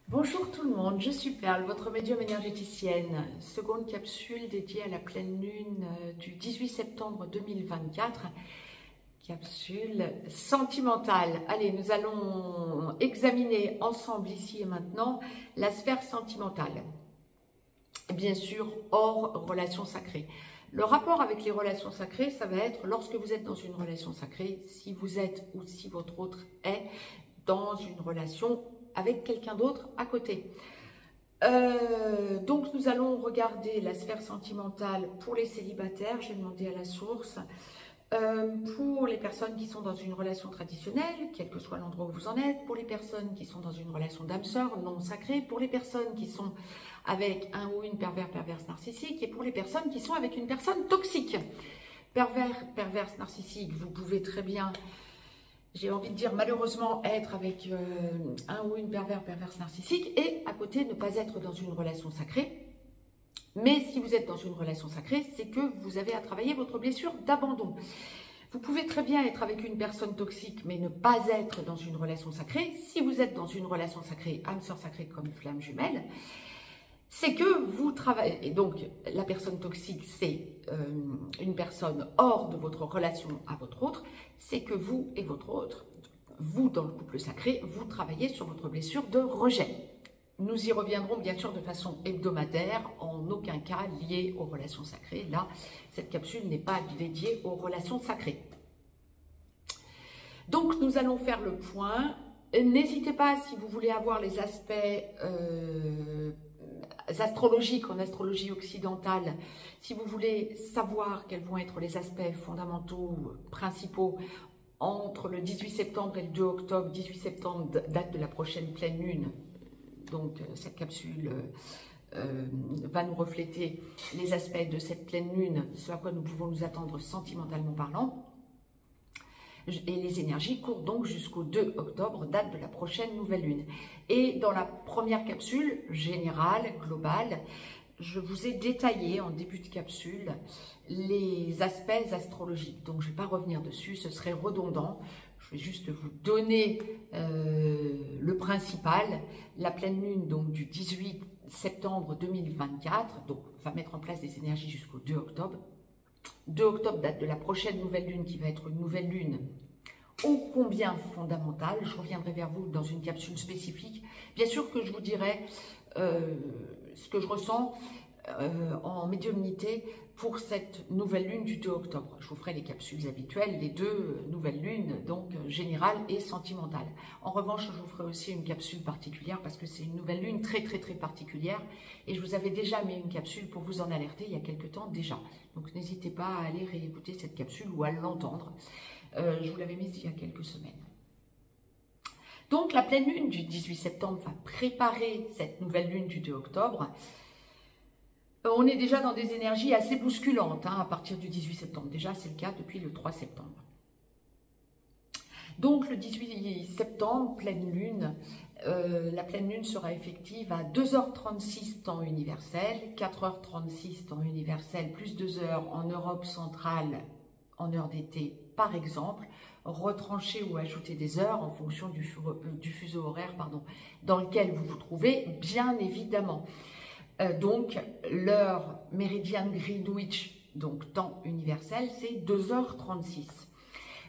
Bonjour tout le monde, je suis Perle, votre médium énergéticienne. Seconde capsule dédiée à la pleine lune du 18 septembre 2024. Capsule sentimentale. Allez, nous allons examiner ensemble ici et maintenant la sphère sentimentale. Bien sûr, hors relation sacrée. Le rapport avec les relations sacrées, ça va être lorsque vous êtes dans une relation sacrée, si vous êtes ou si votre autre est dans une relation avec quelqu'un d'autre à côté. Donc nous allons regarder la sphère sentimentale pour les célibataires, j'ai demandé à la source, pour les personnes qui sont dans une relation traditionnelle, quel que soit l'endroit où vous en êtes, pour les personnes qui sont dans une relation d'âme sœur non sacrée, pour les personnes qui sont avec un ou une perverse narcissique et pour les personnes qui sont avec une personne toxique. Perverse narcissique, vous pouvez très bien, j'ai envie de dire malheureusement, être avec un ou une perverse narcissique et à côté ne pas être dans une relation sacrée. Mais si vous êtes dans une relation sacrée, c'est que vous avez à travailler votre blessure d'abandon. Vous pouvez très bien être avec une personne toxique, mais ne pas être dans une relation sacrée. Si vous êtes dans une relation sacrée, âme sœur sacrée comme flamme jumelle, c'est que vous travaillez. Et donc, la personne toxique, c'est une personne hors de votre relation à votre autre. C'est que vous et votre autre, vous dans le couple sacré, vous travaillez sur votre blessure de rejet. Nous y reviendrons bien sûr de façon hebdomadaire, en aucun cas liée aux relations sacrées. Là, cette capsule n'est pas dédiée aux relations sacrées. Donc, nous allons faire le point. N'hésitez pas, si vous voulez avoir les aspects astrologiques en astrologie occidentale, si vous voulez savoir quels vont être les aspects fondamentaux, principaux, entre le 18 septembre et le 2 octobre, 18 septembre, date de la prochaine pleine lune. Donc, cette capsule va nous refléter les aspects de cette pleine lune, ce à quoi nous pouvons nous attendre sentimentalement parlant. Et les énergies courent donc jusqu'au 2 octobre, date de la prochaine nouvelle lune. Et dans la première capsule générale, globale, je vous ai détaillé en début de capsule les aspects astrologiques. Donc, je ne vais pas revenir dessus, ce serait redondant. Je vais juste vous donner le principal. La pleine lune donc, du 18 septembre 2024 donc, va mettre en place des énergies jusqu'au 2 octobre. 2 octobre, date de la prochaine nouvelle lune qui va être une nouvelle lune ô combien fondamentale. Je reviendrai vers vous dans une capsule spécifique. Bien sûr que je vous dirai ce que je ressens en médiumnité pour cette nouvelle lune du 2 octobre. Je vous ferai les capsules habituelles, les deux nouvelles lunes, donc générale et sentimentale. En revanche, je vous ferai aussi une capsule particulière parce que c'est une nouvelle lune très particulière et je vous avais déjà mis une capsule pour vous en alerter il y a quelque temps déjà. Donc n'hésitez pas à aller réécouter cette capsule ou à l'entendre. Je vous l'avais mise il y a quelques semaines. Donc la pleine lune du 18 septembre va préparer cette nouvelle lune du 2 octobre. On est déjà dans des énergies assez bousculantes à partir du 18 septembre. Déjà, c'est le cas depuis le 3 septembre. Donc, le 18 septembre, pleine lune, la pleine lune sera effective à 2h36 temps universel, 4h36 temps universel, plus 2 heures en Europe centrale, en heure d'été, par exemple, retrancher ou ajouter des heures en fonction du fuseau horaire dans lequel vous vous trouvez, bien évidemment. Donc, l'heure méridienne Greenwich, donc temps universel, c'est 2h36.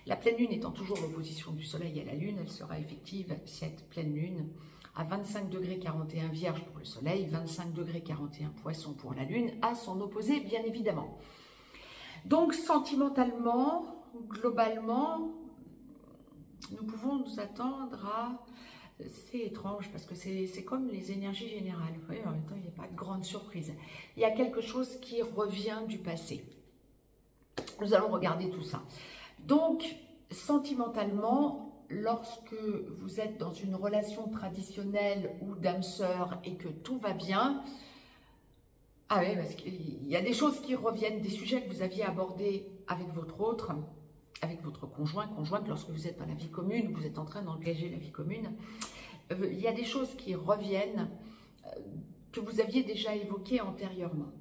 La pleine lune étant toujours l'opposition du soleil à la lune, elle sera effective, cette pleine lune, à 25 degrés 41 vierge pour le soleil, 25 degrés 41 poisson pour la lune, à son opposé, bien évidemment. Donc, sentimentalement, globalement, nous pouvons nous attendre à... C'est étrange parce que c'est comme les énergies générales. Vous voyez, en même temps, il n'y a pas de grande surprise. Il y a quelque chose qui revient du passé. Nous allons regarder tout ça. Donc, sentimentalement, lorsque vous êtes dans une relation traditionnelle ou d'âme sœur et que tout va bien, ah oui, parce qu'il y a des choses qui reviennent, des sujets que vous aviez abordés avec votre autre, avec votre conjointe, lorsque vous êtes dans la vie commune, vous êtes en train d'engager la vie commune, il y a des choses qui reviennent que vous aviez déjà évoquées antérieurement.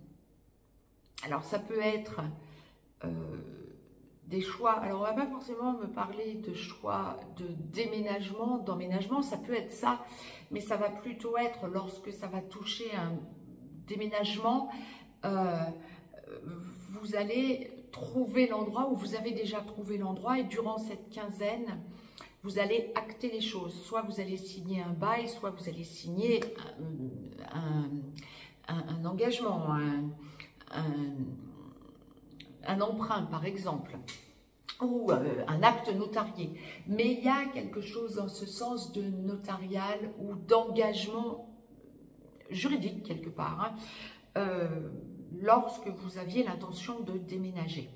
Alors ça peut être des choix. Alors, on va pas forcément me parler de choix de déménagement, d'emménagement, ça peut être ça, mais ça va plutôt être lorsque ça va toucher un déménagement, vous allez trouver l'endroit, ou vous avez déjà trouvé l'endroit, et durant cette quinzaine, vous allez acter les choses. Soit vous allez signer un bail, soit vous allez signer un engagement, un emprunt par exemple, ou un acte notarié. Mais il y a quelque chose dans ce sens de notarial ou d'engagement juridique quelque part, hein, lorsque vous aviez l'intention de déménager.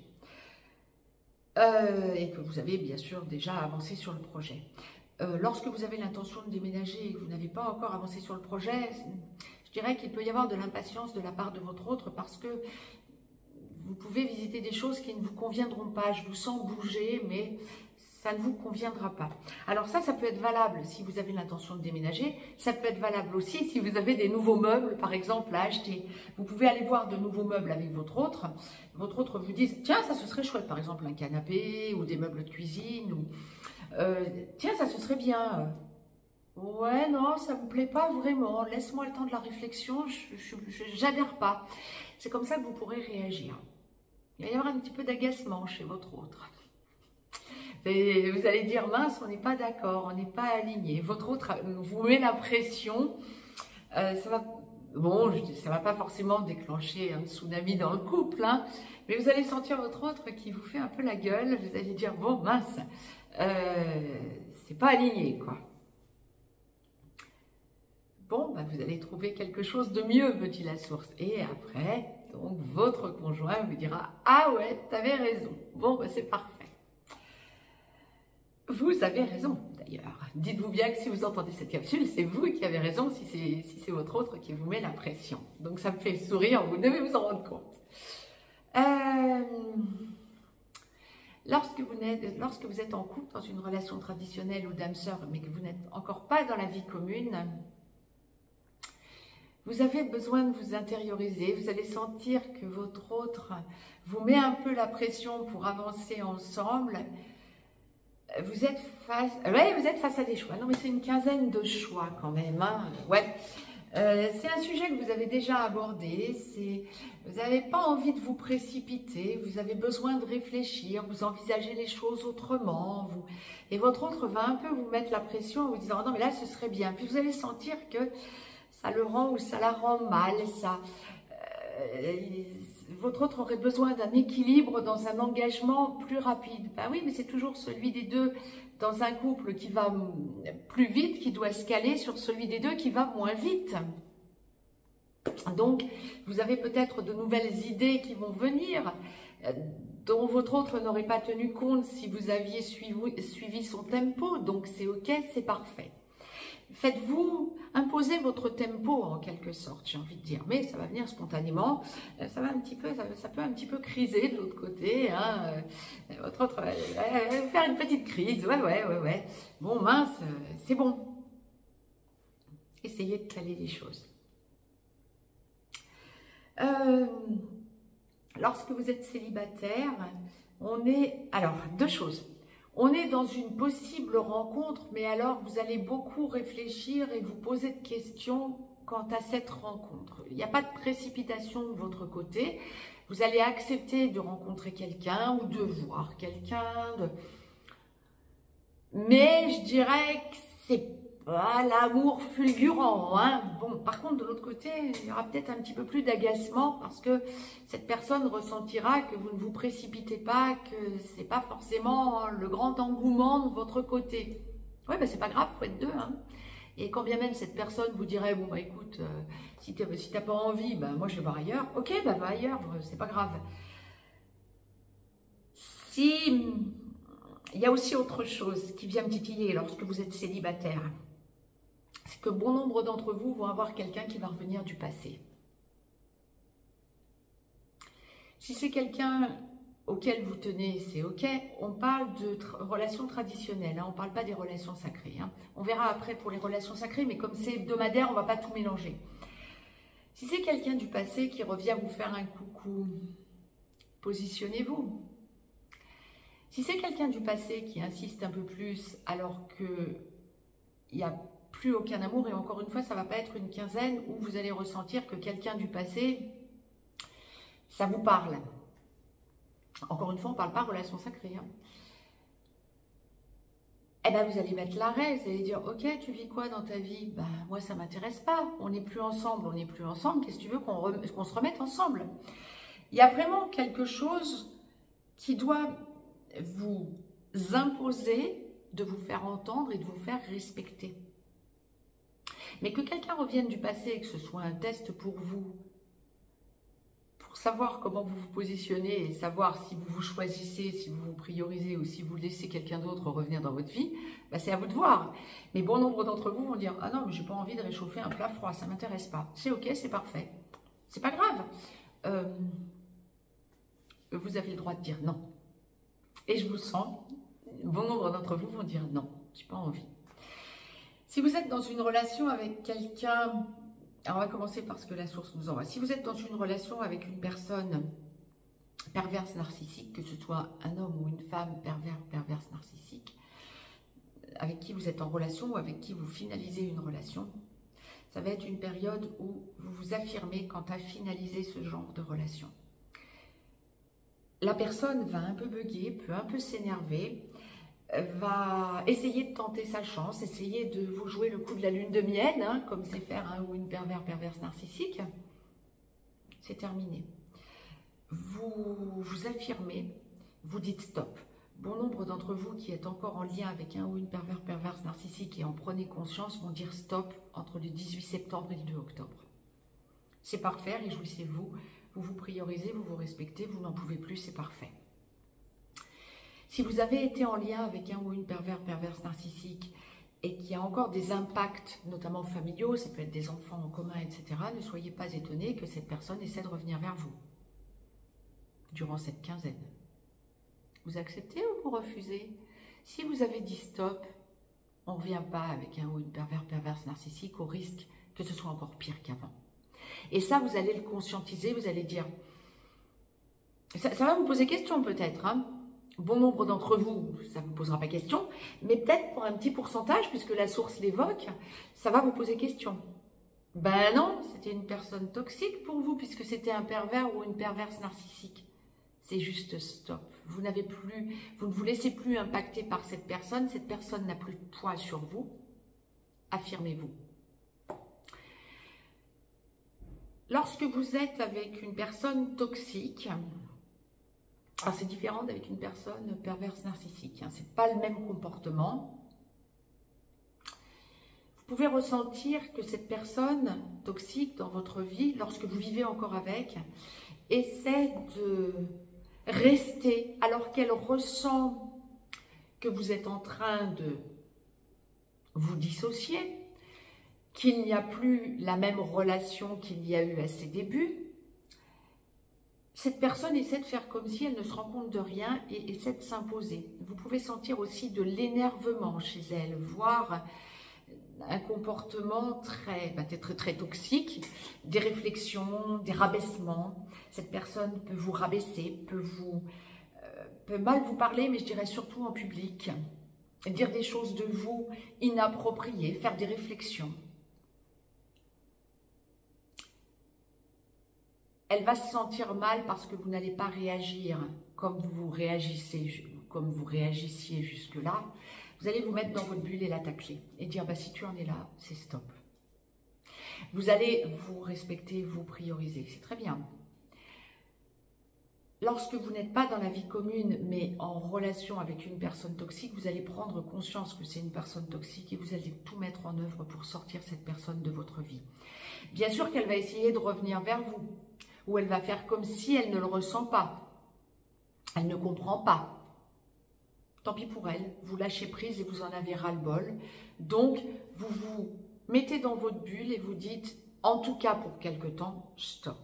Et que vous avez bien sûr déjà avancé sur le projet. Lorsque vous avez l'intention de déménager et que vous n'avez pas encore avancé sur le projet, je dirais qu'il peut y avoir de l'impatience de la part de votre autre, parce que vous pouvez visiter des choses qui ne vous conviendront pas. Je vous sens bouger, mais ça ne vous conviendra pas. Alors ça peut être valable si vous avez l'intention de déménager. Ça peut être valable aussi si vous avez des nouveaux meubles, par exemple, à acheter. Vous pouvez aller voir de nouveaux meubles avec votre autre. Votre autre vous dit, tiens, ça ce serait chouette, par exemple, un canapé ou des meubles de cuisine. Ou, tiens, ça ce serait bien. Ouais, non, ça me plaît pas vraiment. Laisse-moi le temps de la réflexion, j'adhère pas. C'est comme ça que vous pourrez réagir. Il va y avoir un petit peu d'agacement chez votre autre. Et vous allez dire, mince, on n'est pas d'accord, on n'est pas aligné. Votre autre vous met la pression. Ça va pas forcément déclencher un tsunami dans le couple, hein, mais vous allez sentir votre autre qui vous fait un peu la gueule. Vous allez dire, bon, mince, c'est pas aligné, quoi. Bon, bah, vous allez trouver quelque chose de mieux, me dit la source. Et après, donc, votre conjoint vous dira, ah ouais, t'avais raison. Bon, bah, c'est parfait. Vous avez raison, d'ailleurs. Dites-vous bien que si vous entendez cette capsule, c'est vous qui avez raison si c'est votre autre qui vous met la pression. Donc, ça me fait sourire, vous devez vous en rendre compte. Lorsque vous êtes en couple, dans une relation traditionnelle ou d'âme-sœur, mais que vous n'êtes encore pas dans la vie commune, vous avez besoin de vous intérioriser. Vous allez sentir que votre autre vous met un peu la pression pour avancer ensemble. Vous êtes face à des choix. Non, mais c'est une quinzaine de choix quand même, hein. Ouais. C'est un sujet que vous avez déjà abordé. Vous n'avez pas envie de vous précipiter. Vous avez besoin de réfléchir. Vous envisagez les choses autrement. Et votre autre va un peu vous mettre la pression en vous disant, non, mais là, ce serait bien. Puis vous allez sentir que ça le rend ou ça la rend mal. Votre autre aurait besoin d'un équilibre dans un engagement plus rapide. Ben oui, mais c'est toujours celui des deux dans un couple qui va plus vite, qui doit se caler sur celui des deux qui va moins vite. Donc, vous avez peut-être de nouvelles idées qui vont venir, dont votre autre n'aurait pas tenu compte si vous aviez suivi son tempo. Donc, c'est ok, c'est parfait. Faites-vous imposer votre tempo en quelque sorte, j'ai envie de dire, mais ça va venir spontanément, ça peut un petit peu criser de l'autre côté, hein. Votre autre va faire une petite crise, ouais, bon mince, c'est bon. Essayez de caler les choses. Lorsque vous êtes célibataire, alors deux choses. On est dans une possible rencontre, mais alors vous allez beaucoup réfléchir et vous poser de questions quant à cette rencontre. Il n'y a pas de précipitation de votre côté. Vous allez accepter de rencontrer quelqu'un ou de voir quelqu'un. Mais je dirais que c'est pas l'amour fulgurant, hein. Bon, par contre, de l'autre côté, il y aura peut-être un petit peu plus d'agacement parce que cette personne ressentira que vous ne vous précipitez pas, que c'est pas forcément le grand engouement de votre côté. Oui, ben c'est pas grave, faut être deux, hein. Et quand bien même cette personne vous dirait, bon bah écoute, si t'as pas envie, ben moi je vais voir ailleurs. Ok, ben va ailleurs, c'est pas grave. Il y a aussi autre chose qui vient me titiller lorsque vous êtes célibataire. C'est que bon nombre d'entre vous vont avoir quelqu'un qui va revenir du passé. Si c'est quelqu'un auquel vous tenez, c'est ok. On parle de relations traditionnelles, hein. On ne parle pas des relations sacrées, hein. On verra après pour les relations sacrées, mais comme c'est hebdomadaire, on ne va pas tout mélanger. Si c'est quelqu'un du passé qui revient vous faire un coucou, positionnez-vous. Si c'est quelqu'un du passé qui insiste un peu plus alors qu'il n'y a plus aucun amour, et encore une fois, ça ne va pas être une quinzaine où vous allez ressentir que quelqu'un du passé, ça vous parle. Encore une fois, on ne parle pas relation sacrée. Hein. Eh bien, vous allez mettre l'arrêt, vous allez dire, ok, tu vis quoi dans ta vie? Ben, moi, ça ne m'intéresse pas, on n'est plus ensemble, qu'est-ce que tu veux qu'on se remette ensemble? Il y a vraiment quelque chose qui doit vous imposer de vous faire entendre et de vous faire respecter. Mais que quelqu'un revienne du passé, que ce soit un test pour vous, pour savoir comment vous vous positionnez et savoir si vous vous choisissez, si vous vous priorisez ou si vous laissez quelqu'un d'autre revenir dans votre vie, bah c'est à vous de voir. Mais bon nombre d'entre vous vont dire « Ah non, mais j'ai pas envie de réchauffer un plat froid, ça m'intéresse pas. » C'est ok, c'est parfait. C'est pas grave. Vous avez le droit de dire non. Et je vous sens, bon nombre d'entre vous vont dire non, j'ai pas envie. Si vous êtes dans une relation avec quelqu'un... Alors, on va commencer par ce que la source nous envoie. Si vous êtes dans une relation avec une personne perverse narcissique, que ce soit un homme ou une femme perverse narcissique, avec qui vous êtes en relation ou avec qui vous finalisez une relation, ça va être une période où vous vous affirmez quant à finaliser ce genre de relation. La personne va un peu bugger, peut un peu s'énerver, va essayer de tenter sa chance, essayer de vous jouer le coup de la lune de miel, hein, comme c'est faire un ou une perverse narcissique. C'est terminé. Vous vous affirmez, vous dites stop. Bon nombre d'entre vous qui êtes encore en lien avec un ou une perverse narcissique et en prenez conscience vont dire stop entre le 18 septembre et le 2 octobre. C'est parfait, réjouissez-vous, vous vous priorisez, vous vous respectez, vous n'en pouvez plus, c'est parfait. Si vous avez été en lien avec un ou une perverse narcissique et qu'il y a encore des impacts, notamment familiaux, ça peut être des enfants en commun, etc., ne soyez pas étonnés que cette personne essaie de revenir vers vous durant cette quinzaine. Vous acceptez ou vous refusez? Si vous avez dit stop, on ne revient pas avec un ou une perverse narcissique au risque que ce soit encore pire qu'avant. Et ça, vous allez le conscientiser, vous allez dire... Ça va vous poser question peut-être, hein. Bon nombre d'entre vous, ça ne vous posera pas question, mais peut-être pour un petit pourcentage, puisque la source l'évoque, ça va vous poser question. Ben non, c'était une personne toxique pour vous, puisque c'était un pervers ou une perverse narcissique. C'est juste stop. Vous n'avez plus, vous ne vous laissez plus impacter par cette personne n'a plus de poids sur vous. Affirmez-vous. Lorsque vous êtes avec une personne toxique, alors c'est différent d'avec une personne perverse narcissique, hein, ce n'est pas le même comportement. Vous pouvez ressentir que cette personne toxique dans votre vie, lorsque vous vivez encore avec, essaie de rester alors qu'elle ressent que vous êtes en train de vous dissocier, qu'il n'y a plus la même relation qu'il y a eu à ses débuts. Cette personne essaie de faire comme si elle ne se rend compte de rien et essaie de s'imposer. Vous pouvez sentir aussi de l'énervement chez elle, voire un comportement très toxique, des réflexions, des rabaissements. Cette personne peut vous rabaisser, peut mal vous parler, mais je dirais surtout en public, dire des choses de vous inappropriées, faire des réflexions. Elle va se sentir mal parce que vous n'allez pas réagir comme vous réagissiez jusque-là. Vous allez vous mettre dans votre bulle et la tacler et dire bah, si tu en es là, c'est stop. Vous allez vous respecter, vous prioriser, c'est très bien. Lorsque vous n'êtes pas dans la vie commune, mais en relation avec une personne toxique, vous allez prendre conscience que c'est une personne toxique et vous allez tout mettre en œuvre pour sortir cette personne de votre vie. Bien sûr qu'elle va essayer de revenir vers vous, ou elle va faire comme si elle ne le ressent pas. Elle ne comprend pas. Tant pis pour elle, vous lâchez prise et vous en avez ras-le-bol. Donc, vous vous mettez dans votre bulle et vous dites, en tout cas pour quelque temps, stop.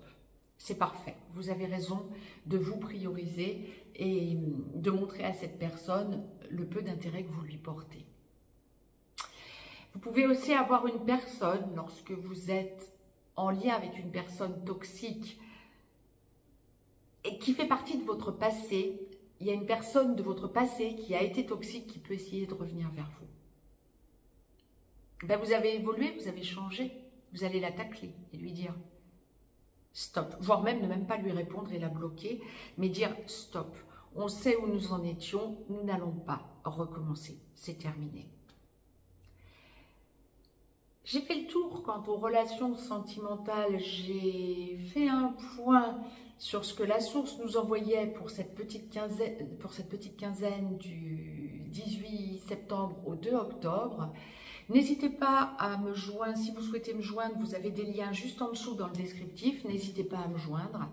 C'est parfait. Vous avez raison de vous prioriser et de montrer à cette personne le peu d'intérêt que vous lui portez. Vous pouvez aussi avoir une personne, lorsque vous êtes en lien avec une personne toxique et qui fait partie de votre passé, il y a une personne de votre passé qui a été toxique qui peut essayer de revenir vers vous. Ben, vous avez évolué, vous avez changé. Vous allez la tacler et lui dire stop. Voire même ne même pas lui répondre et la bloquer, mais dire stop. On sait où nous en étions, nous n'allons pas recommencer. C'est terminé. J'ai fait le tour quant aux relations sentimentales. J'ai fait un point sur ce que la source nous envoyait pour cette petite quinzaine du 18 septembre au 2 octobre. N'hésitez pas à me joindre, si vous souhaitez me joindre, vous avez des liens juste en dessous dans le descriptif, n'hésitez pas à me joindre.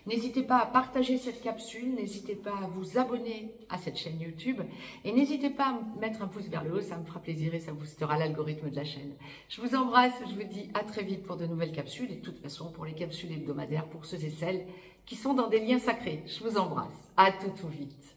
N'hésitez pas à partager cette capsule, n'hésitez pas à vous abonner à cette chaîne YouTube et n'hésitez pas à mettre un pouce vers le haut, ça me fera plaisir et ça boostera l'algorithme de la chaîne. Je vous embrasse, je vous dis à très vite pour de nouvelles capsules et de toute façon pour les capsules hebdomadaires pour ceux et celles qui sont dans des liens sacrés. Je vous embrasse, à tout vite.